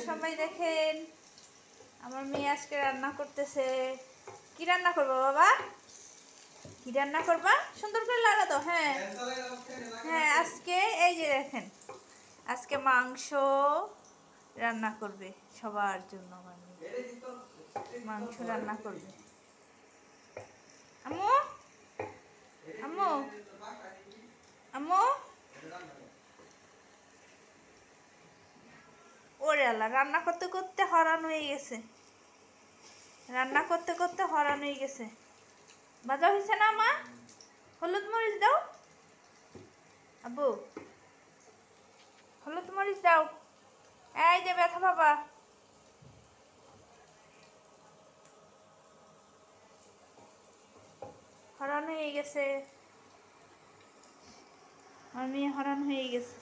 সবাই দেখেন আমার মেয়ে আজকে রান্না করতেছে। কি রান্না করবো বাবা? কি রান্না করবা? সুন্দর করে লাগা দাও। হ্যাঁ হ্যাঁ, আজকে এই যে দেখেন, আজকে মাংস রান্না করবে সবার জন্য। আমার মেয়ে মাংস রান্না করবে। আম্মু আম্মু আম্মু, ওরে আল্লাহ, রান্না করতে করতে হরান হয়ে গেছে। রান্না করতে করতে হরান হয়ে গেছে। বাজা হয়েছে না মা? হলুদ মরিচ দাও আব্বু, হলুদ মরিচ দাও। এই যে ব্যথা বাবা, হরান হয়ে গেছে। আমার মেয়ে হরান হয়ে গেছে।